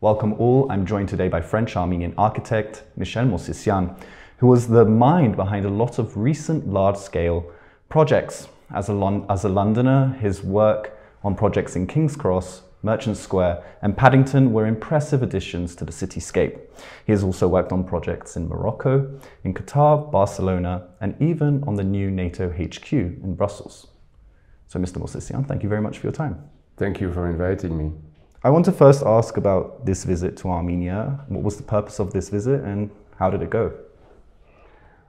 Welcome all. I'm joined today by French-Armenian architect Michel Mossessian, who was the mind behind a lot of recent large-scale projects. As a Londoner, his work on projects in King's Cross, Merchant Square and Paddington were impressive additions to the cityscape. He has also worked on projects in Morocco, in Qatar, Barcelona, and even on the new NATO HQ in Brussels. So Mr. Mossessian, thank you very much for your time. Thank you for inviting me. I want to first ask about this visit to Armenia. What was the purpose of this visit and how did it go?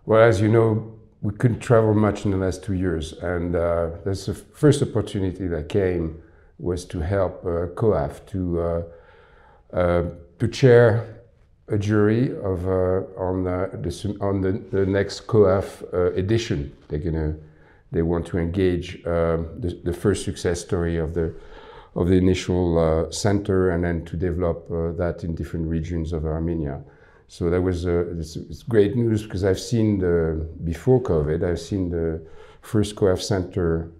Well, as you know, we couldn't travel much in the last 2 years, and that's the first opportunity that came was to help COAF to chair a jury of on the next COAF edition. They want to engage the first success story of the initial center, and then to develop that in different regions of Armenia. So that was it's great news, because I've seen before COVID, I've seen the first COAF center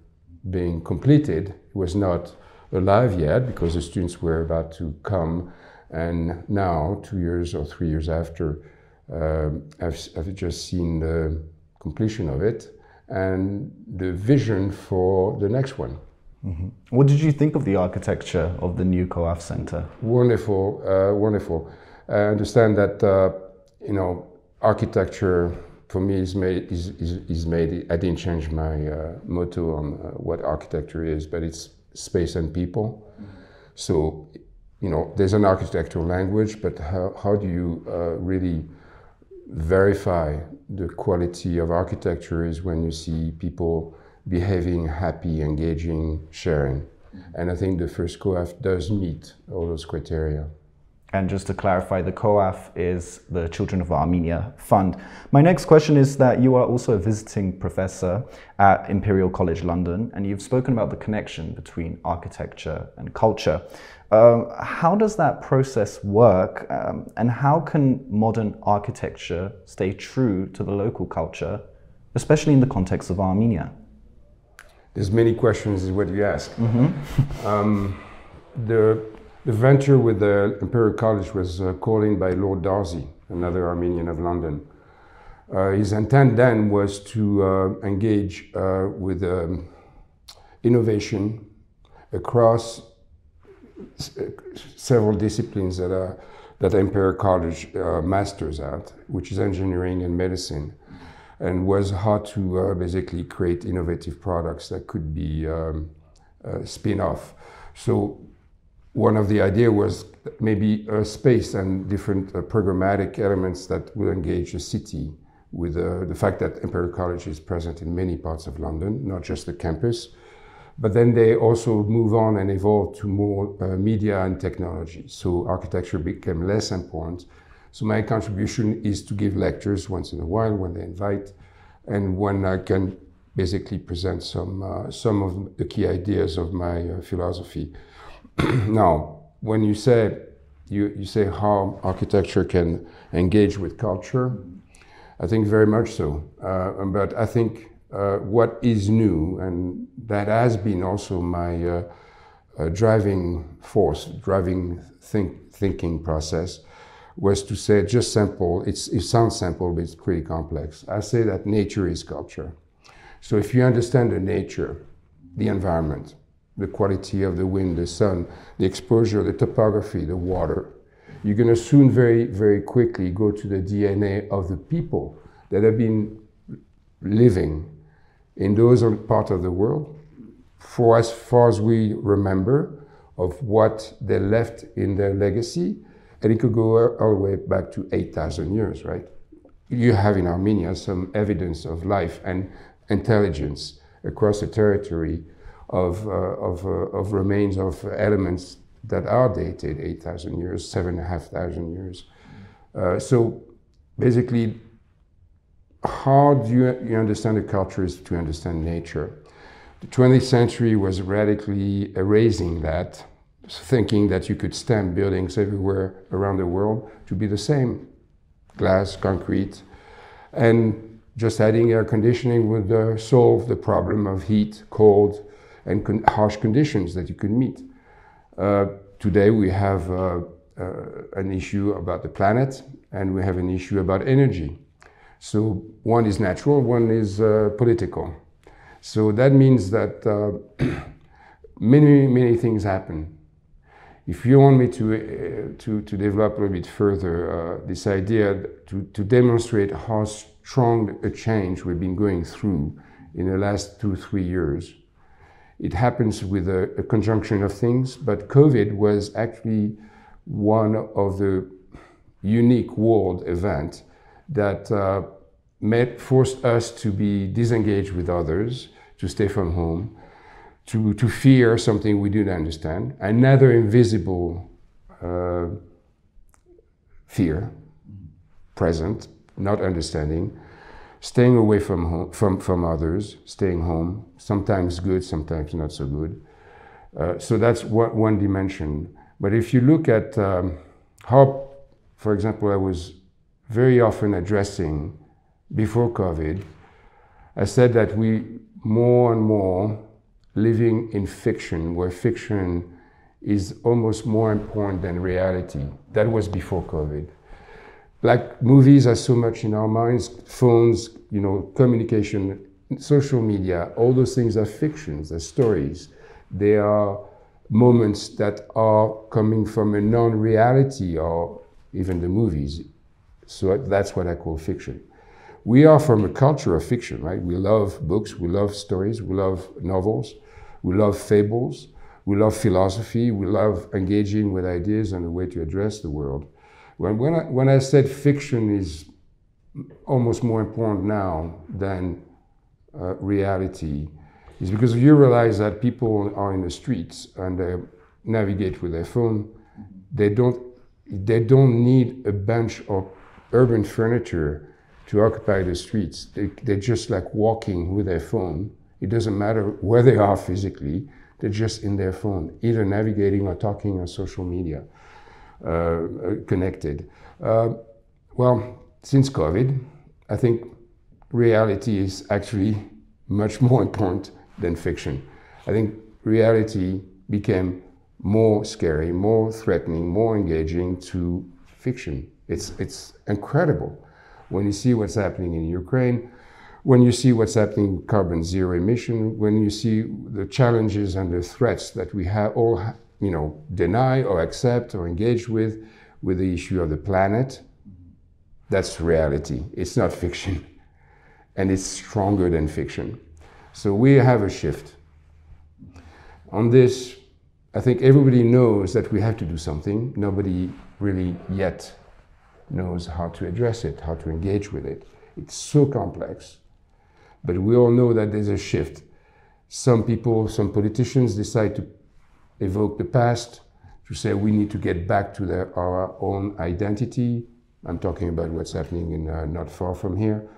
being completed. It was not alive yet because the students were about to come, and now 2 years or 3 years after, I've just seen the completion of it and the vision for the next one. Mm-hmm. What did you think of the architecture of the new COAF center? Wonderful, wonderful. I understand that architecture for me is made. I didn't change my motto on what architecture is, but it's space and people. So, there's an architectural language, but how do you really verify the quality of architecture is when you see people behaving, happy, engaging, sharing. And I think the first COAF does meet all those criteria. And just to clarify, the COAF is the Children of Armenia Fund. My next question is that you are also a visiting professor at Imperial College London, and you've spoken about the connection between architecture and culture. How does that process work, and how can modern architecture stay true to the local culture, especially in the context of Armenia? There's many questions is what you ask. Mm-hmm. The venture with the Imperial College was called in by Lord Darcy, another Armenian of London. His intent then was to engage with innovation across several disciplines that Imperial College masters at, which is engineering and medicine, and was how to basically create innovative products that could be spin-off. So one of the ideas was maybe a space and different programmatic elements that will engage the city with the fact that Imperial College is present in many parts of London, not just the campus. But then they also move on and evolve to more media and technology. So architecture became less important. So my contribution is to give lectures once in a while when they invite, and when I can basically present some of the key ideas of my philosophy. Now, when you say how architecture can engage with culture, I think very much so. But I think what is new, and that has been also my driving force, thinking process, was to say just simple. It sounds simple, but it's pretty complex. I say that nature is culture. So if you understand the nature, the environment, the quality of the wind, the sun, the exposure, the topography, the water, you're going to soon very, very quickly go to the DNA of the people that have been living in those parts of the world for as far as we remember of what they left in their legacy. And it could go all the way back to 8,000 years, right? You have in Armenia some evidence of life and intelligence across the territory of remains of elements that are dated 8,000 years, 7,500 years. So basically, how do you understand the culture is to understand nature. The 20th century was radically erasing that, thinking that you could stamp buildings everywhere around the world to be the same, glass, concrete, and just adding air conditioning would solve the problem of heat, cold, and harsh conditions that you could meet. Today we have an issue about the planet, and we have an issue about energy. So one is natural, one is political. So that means that many things happen. If you want me to develop a little bit further this idea to demonstrate how strong a change we've been going through in the last 2-3 years, it happens with a conjunction of things, but COVID was actually one of the unique world events that forced us to be disengaged with others, to stay from home, to fear something we didn't understand, another invisible fear, present, not understanding, staying away from others, staying home, sometimes good, sometimes not so good. So that's one dimension. But if you look at how, for example, I was very often addressing before COVID, I said that we more and more living in fiction, where fiction is almost more important than reality. That was before COVID. Like movies are so much in our minds, phones, you know, communication, social media, all those things are fictions, they're stories. They are moments that are coming from a non-reality, or even the movies. So that's what I call fiction. We are from a culture of fiction, right? We love books, we love stories, we love novels, we love fables, we love philosophy, we love engaging with ideas and a way to address the world. When I said fiction is almost more important now than reality, is because you realize that people are in the streets and they navigate with their phone. They don't need a bunch of urban furniture to occupy the streets. They're just like walking with their phone. It doesn't matter where they are physically, they're just in their phone, either navigating or talking on social media, connected. Well, since COVID, I think reality is actually much more important than fiction. I think reality became more scary, more threatening, more engaging to fiction. It's incredible when you see what's happening in Ukraine, when you see what's happening with carbon zero emission, when you see the challenges and the threats that we have all, you know, deny or accept or engage with the issue of the planet. That's reality. It's not fiction. And it's stronger than fiction. So we have a shift. On this, I think everybody knows that we have to do something. Nobody really yet knows how to address it, how to engage with it. It's so complex. But we all know that there's a shift. Some people, some politicians decide to evoke the past, to say we need to get back to our own identity. I'm talking about what's happening in not far from here.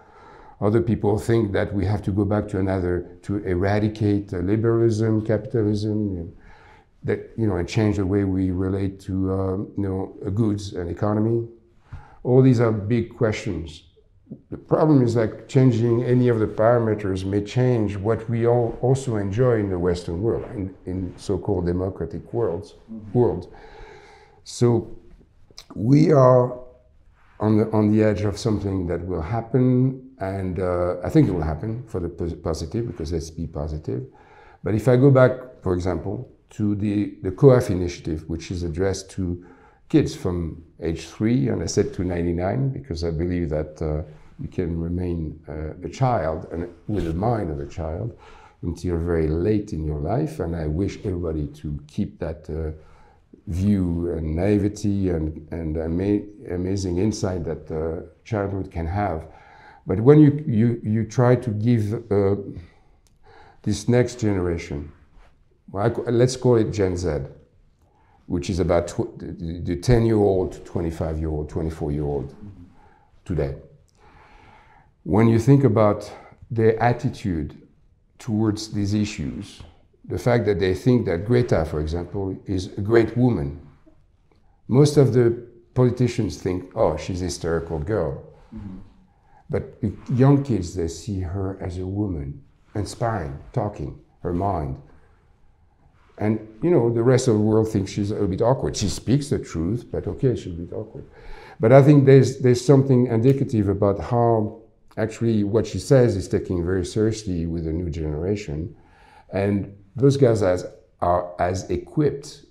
Other people think that we have to go back to eradicate liberalism, capitalism, and change the way we relate to goods and economy. All these are big questions. The problem is like changing any of the parameters may change what we all also enjoy in the Western world, in so-called democratic world. So we are on the edge of something that will happen, and I think it will happen for the positive, because let's be positive. But if I go back, for example, to the COAF initiative, which is addressed to kids from age 3, and I said to 99, because I believe that you can remain a child and with the mind of a child until very late in your life, and I wish everybody to keep that view and naivety and amazing insight that childhood can have. But when you try to give this next generation, let's call it Gen Z, which is about the 10-year-old, 25-year-old, 24-year-old today. When you think about their attitude towards these issues, the fact that they think that Greta, for example, is a great woman. Most of the politicians think, oh, she's a hysterical girl. Mm-hmm. But young kids, they see her as a woman, inspiring, talking, her mind. And, you know, the rest of the world thinks she's a little bit awkward. She speaks the truth, but okay, she's a bit awkward. But I think there's something indicative about how actually what she says is taken very seriously with the new generation. And those guys are as equipped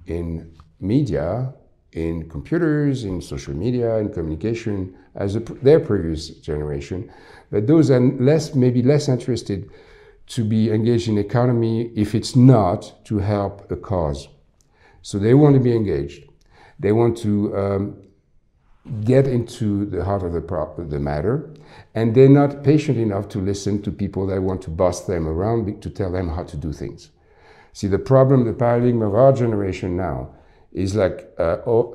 in media, in computers, in social media, in communication as their previous generation. But those are maybe less interested to be engaged in economy if it's not to help a cause. So they want to be engaged. They want to get into the heart of the matter, and they're not patient enough to listen to people that want to boss them around to tell them how to do things. See, the problem, the paradigm of our generation now is like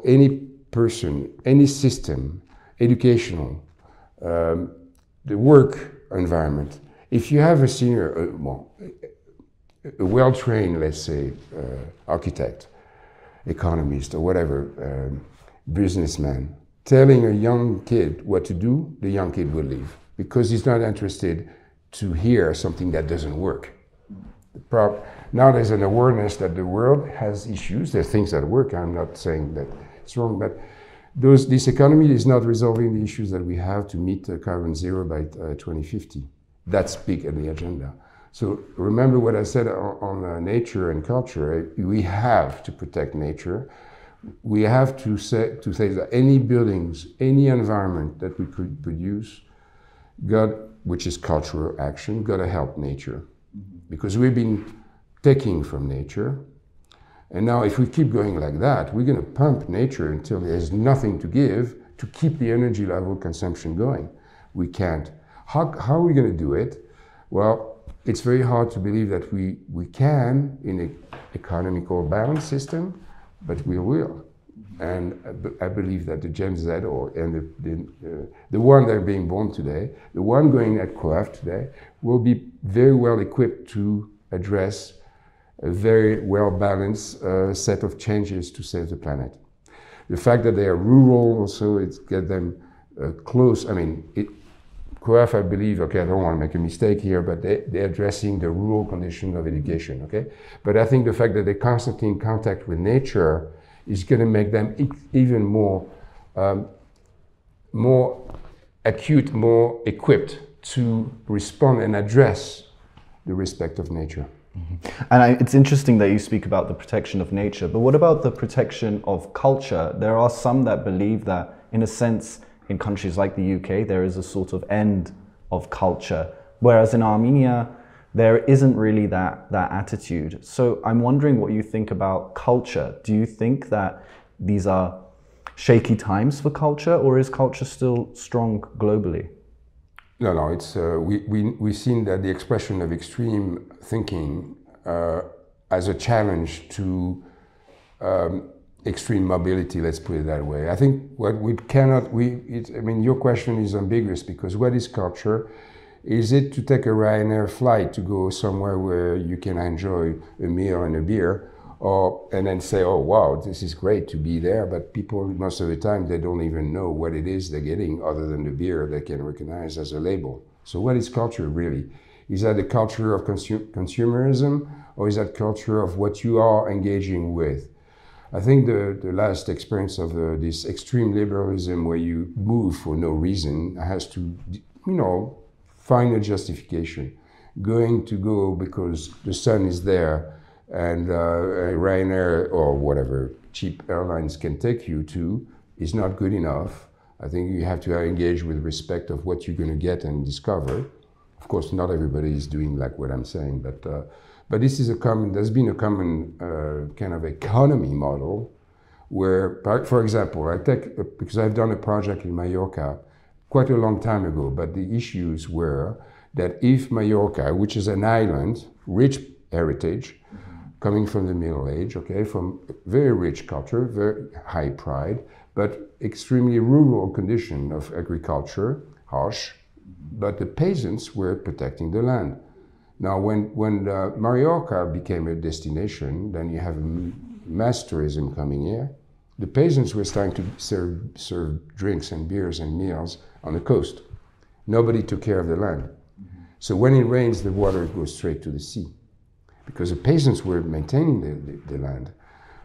any person, any system, educational, the work environment. If you have a senior, a well-trained, let's say, architect, economist, or whatever, businessman, telling a young kid what to do, the young kid will leave because he's not interested to hear something that doesn't work. Now there's an awareness that the world has issues. There are things that work. I'm not saying that it's wrong, but this economy is not resolving the issues that we have to meet carbon zero by 2050. That's big in the agenda. So remember what I said on nature and culture. We have to protect nature. We have to say that any buildings, any environment that we could produce, which is cultural action, got to help nature. Because we've been taking from nature. And now if we keep going like that, we're going to pump nature until there's nothing to give to keep the energy level consumption going. We can't. How are we going to do it? Well, it's very hard to believe that we can in an economical balance system, but we will. And I believe that the Gen Z the one that are being born today, the one going at COAF today, will be very well equipped to address a very well-balanced set of changes to save the planet. The fact that they are rural also, it's get them close. I mean, COAF, I believe, okay, I don't want to make a mistake here, but they're addressing the rural condition of education, okay? But I think the fact that they're constantly in contact with nature is going to make them even more acute, more equipped to respond and address the respect of nature. Mm-hmm. And it's interesting that you speak about the protection of nature, but what about the protection of culture? There are some that believe that, in a sense, in countries like the UK, there is a sort of end of culture, whereas in Armenia, there isn't really that attitude. So I'm wondering what you think about culture. Do you think that these are shaky times for culture, or is culture still strong globally? No, it's we've seen that the expression of extreme thinking as a challenge to extreme mobility, let's put it that way. I think what we cannot, I mean, your question is ambiguous, because what is culture? Is it to take a Ryanair flight to go somewhere where you can enjoy a meal and a beer, and then say, oh wow, this is great to be there, but people most of the time, they don't even know what it is they're getting other than the beer they can recognize as a label. So what is culture really? Is that the culture of consumerism, or is that culture of what you are engaging with? I think the last experience of this extreme liberalism, where you move for no reason, has to, find a justification. Going to go because the sun is there and Ryanair or whatever cheap airlines can take you to is not good enough. I think you have to engage with respect of what you're going to get and discover. Of course, not everybody is doing like what I'm saying, but this is there's been a common kind of economy model where, for example, because I've done a project in Mallorca quite a long time ago, but the issues were that if Mallorca, which is an island, rich heritage, coming from the Middle Age, okay, from very rich culture, very high pride, but extremely rural condition of agriculture, harsh, but the peasants were protecting the land. Now, when Mallorca became a destination, then you have Masterism coming here. The peasants were starting to serve drinks and beers and meals on the coast. Nobody took care of the land. So when it rains, the water goes straight to the sea. because the peasants were maintaining the land.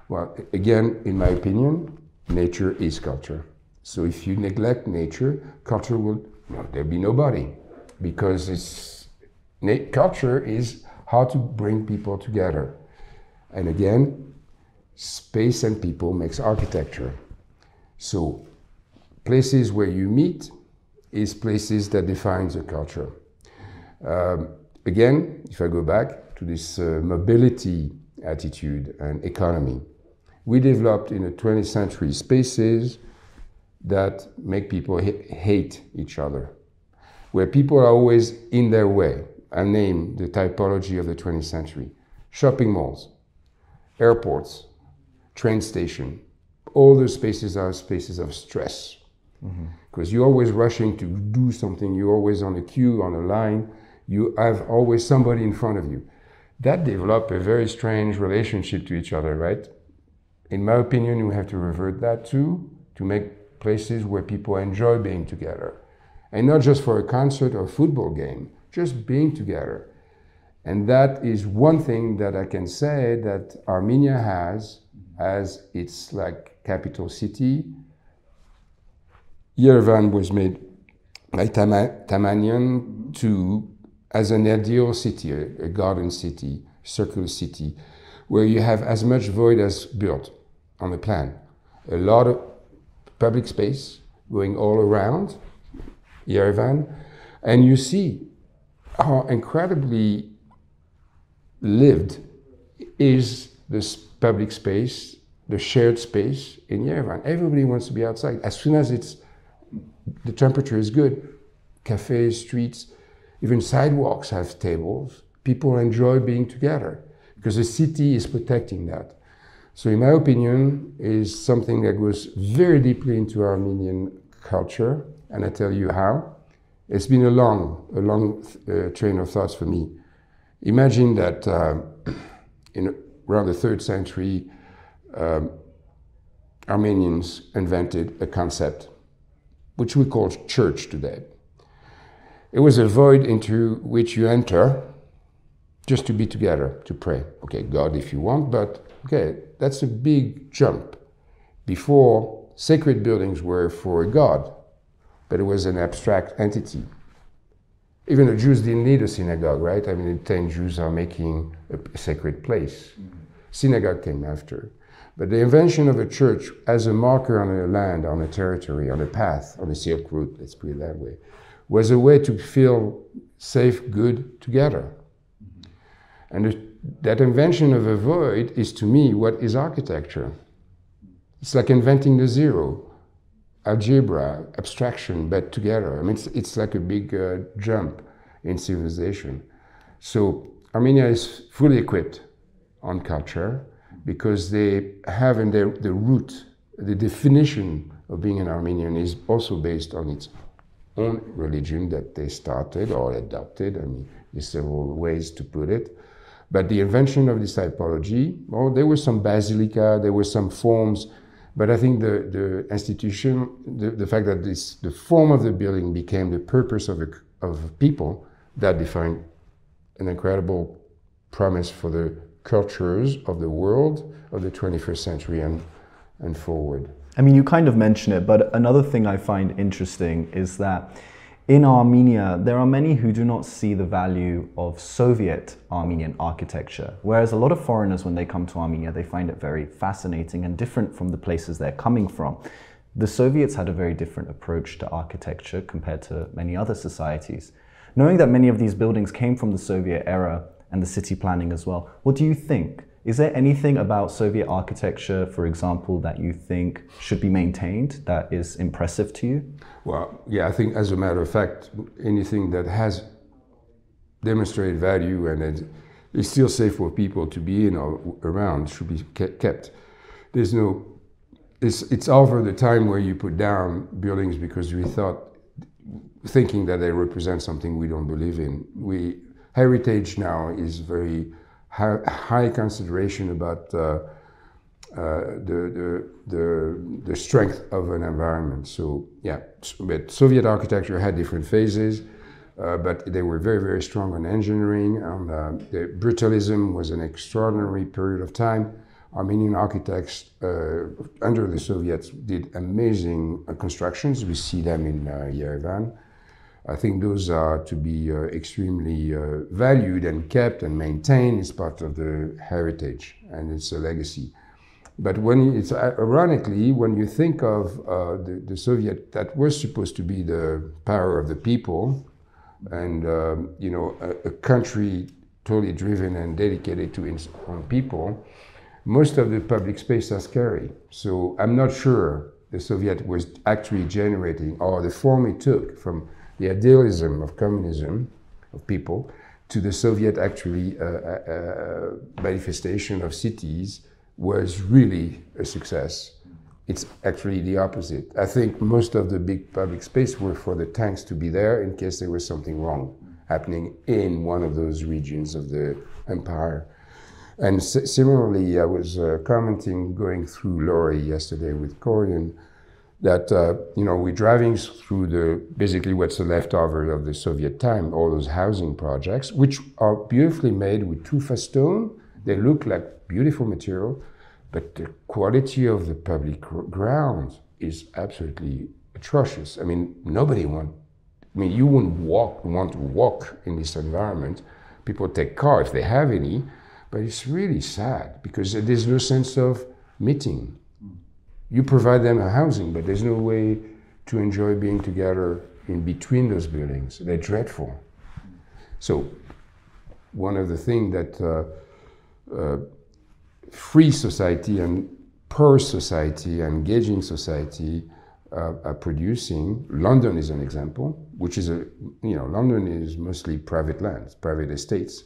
Well, again, in my opinion, nature is culture. So if you neglect nature, culture will, there'll be nobody, because culture is how to bring people together. And again, space and people makes architecture. So places where you meet is places that define the culture. Again, if I go back to this mobility attitude and economy, we developed in the 20th century spaces that make people hate each other, where people are always in their way. I name the typology of the 20th century: shopping malls, airports, train station. All those spaces are spaces of stress, because you're always rushing to do something, you're always on a queue, on a line, you have always somebody in front of you. That developed a very strange relationship to each other, right? In my opinion, we have to revert that to make places where people enjoy being together. And not just for a concert or a football game, just being together. And that is one thing that I can say that Armenia has as its like capital city. Yerevan was made by Tamanian as an ideal city, a garden city, circular city, where you have as much void as built on the plan. A lot of public space going all around Yerevan, and you see how incredibly lived is this public space, the shared space in Yerevan. Everybody wants to be outside. As soon as the temperature is good, cafes, streets, even sidewalks have tables. People enjoy being together because the city is protecting that. So in my opinion, is something that goes very deeply into Armenian culture, and I tell you how. It's been a long train of thoughts for me. Imagine that around the 3rd century, Armenians invented a concept which we call church today. It was a void into which you enter just to be together, to pray. Okay, God if you want, but okay, that's a big jump. Before, sacred buildings were for a god, but it was an abstract entity. Even the Jews didn't need a synagogue, right? I mean, the 10 Jews are making a sacred place. Synagogue came after. But the invention of a church as a marker on a land, on a territory, on a path, on a Silk Route, let's put it that way, was a way to feel safe, good together. And that invention of a void is, to me, what is architecture. It's like inventing the zero, algebra, abstraction, but together. I mean, it's like a big jump in civilization. So Armenia is fully equipped on culture because they have in the root, the definition of being an Armenian is also based on its own religion that they started or adopted. I mean, there's several ways to put it. But the invention of this typology, well, there were some basilica, there were some forms, but I think the institution, the fact that the form of the building became the purpose of people, that defined an incredible promise for the cultures of the world of the 21st century and forward. I mean, you kind of mention it, but another thing I find interesting is that in Armenia, there are many who do not see the value of Soviet Armenian architecture, whereas a lot of foreigners, when they come to Armenia, they find it very fascinating and different from the places they're coming from. The Soviets had a very different approach to architecture compared to many other societies. Knowing that many of these buildings came from the Soviet era and the city planning as well, what do you think? Is there anything about Soviet architecture, for example, that you think should be maintained, that is impressive to you? Well, yeah, I think as a matter of fact, anything that has demonstrated value and is still safe for people to be in or around should be kept. There's no, it's over the time where you put down buildings because we thinking that they represent something we don't believe in. Heritage now is very high consideration about the strength of an environment. So yeah, but Soviet architecture had different phases. but they were very, very strong on engineering. The brutalism was an extraordinary period of time. Armenian architects under the Soviets did amazing constructions. We see them in Yerevan. I think those are to be extremely valued and kept and maintained. It's part of the heritage and it's a legacy. But when it's ironically, when you think of the Soviet that was supposed to be the power of the people, and you know, a country totally driven and dedicated to its own people, most of the public space are scary. So I'm not sure the Soviet was actually generating, or the form it took from the idealism of communism of people to the Soviet actually manifestation of cities was really a success. It's actually the opposite. I think most of the big public space were for the tanks to be there in case there was something wrong happening in one of those regions of the empire. And similarly, I was commenting going through Lorry yesterday with Corian that, you know, we're driving through basically what's the leftover of the Soviet time, all those housing projects, which are beautifully made with tufa stone. They look like beautiful material, but the quality of the public ground is absolutely atrocious. I mean, you wouldn't want to walk in this environment. People take car if they have any, but it's really sad because there's no sense of meeting. You provide them a housing, but there's no way to enjoy being together in between those buildings. They're dreadful. So one of the things that free society and poor society, engaging society are producing. London is an example, which is London is mostly private lands, private estates,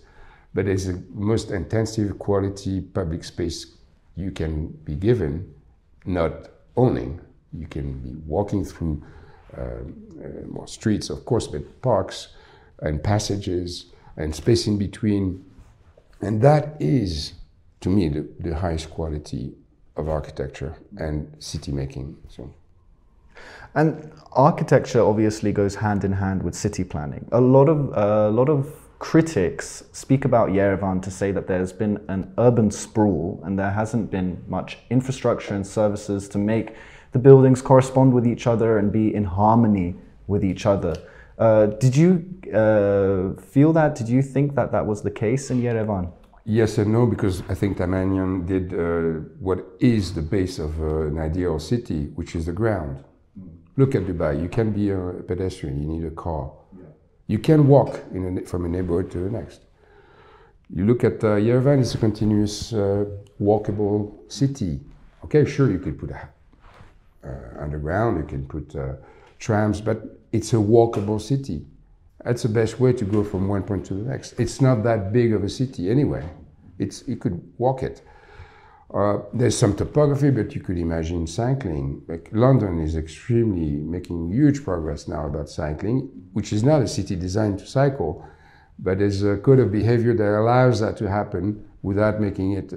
but it's the most intensive quality public space you can be given, not owning. You can be walking through more streets, of course, but parks and passages and space in between. And that is, to me, the highest quality of architecture and city making. So. And architecture obviously goes hand in hand with city planning. A lot of critics speak about Yerevan to say that there's been an urban sprawl and there hasn't been much infrastructure and services to make the buildings correspond with each other and be in harmony with each other. Did you feel that? Did you think that that was the case in Yerevan? Yes and no, because I think Tamanian did what is the base of an ideal city, which is the ground. Look at Dubai. You can be a pedestrian. You need a car. Yeah. You can walk from a neighborhood to the next. You look at Yerevan. It's a continuous walkable city. Okay, sure, you could put underground. You can put trams, but it's a walkable city. That's the best way to go from one point to the next. It's not that big of a city anyway. You could walk it. There's some topography, but you could imagine cycling. Like London is extremely making huge progress now about cycling, which is not a city designed to cycle, but there's a code of behavior that allows that to happen without making it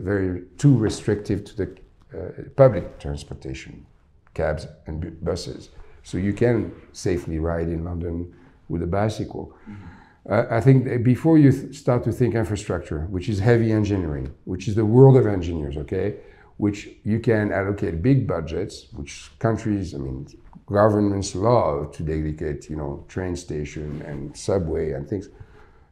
too restrictive to the public transportation, cabs and buses. So you can safely ride in London with a bicycle. Mm-hmm. I think before you start to think infrastructure, which is heavy engineering, which is the world of engineers, okay, which you can allocate big budgets, which countries, governments love to dedicate, train station and subway and things.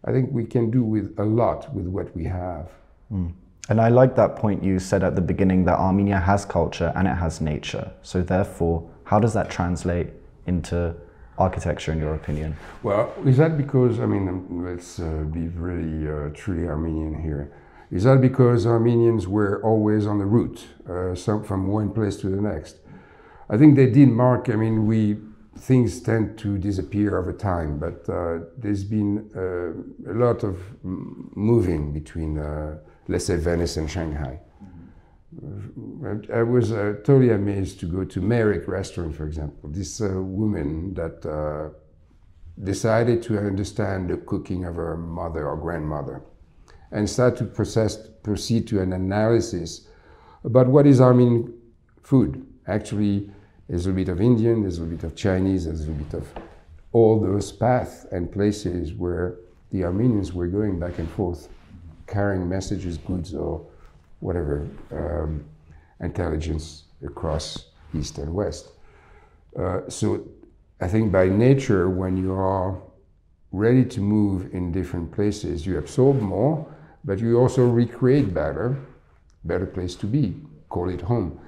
I think we can do with a lot with what we have. Mm. And I like that point you said at the beginning that Armenia has culture and it has nature. So therefore, how does that translate into architecture in your opinion? Well, is that because, let's be really truly Armenian here. Is that because Armenians were always on the route, from one place to the next? I think they did mark, things tend to disappear over time, but there's been a lot of moving between, let's say, Venice and Shanghai. I was totally amazed to go to Merrick restaurant, for example. This woman that decided to understand the cooking of her mother or grandmother and start to proceed to an analysis about what is Armenian food. Actually, there's a bit of Indian, there's a bit of Chinese, there's a bit of all those paths and places where the Armenians were going back and forth, carrying messages, goods, or whatever, intelligence across East and West. So I think by nature, when you are ready to move in different places, you absorb more, but you also recreate better place to be, call it home.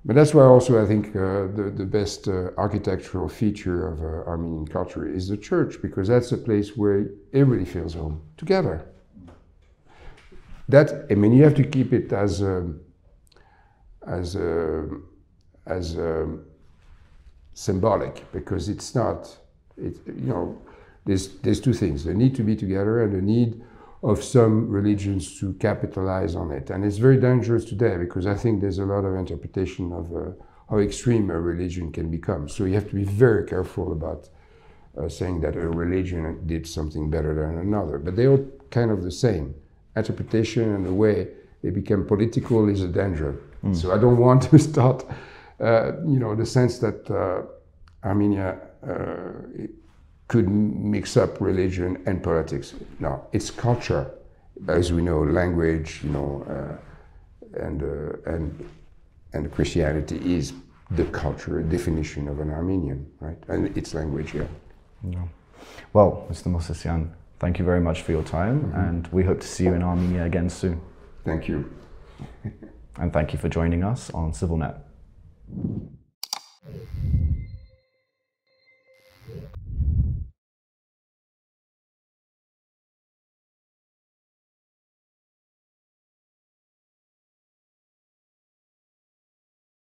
But that's why also I think the best architectural feature of Armenian culture is the church, because that's a place where everybody feels home together. That, I mean, you have to keep it as symbolic, because it's not, there's two things: the need to be together and the need of some religions to capitalize on it. And it's very dangerous today, because I think there's a lot of interpretation of how extreme a religion can become. So you have to be very careful about saying that a religion did something better than another. But they're all kind of the same. Interpretation and the way they become political is a danger. So I don't want to start, the sense that Armenia could mix up religion and politics. No, it's culture, as we know, language, and Christianity is the cultural definition of an Armenian, right? And it's language, yeah. Well, Mr. Mossessian, thank you very much for your time, and we hope to see you in Armenia again soon. Thank you. And thank you for joining us on CivilNet.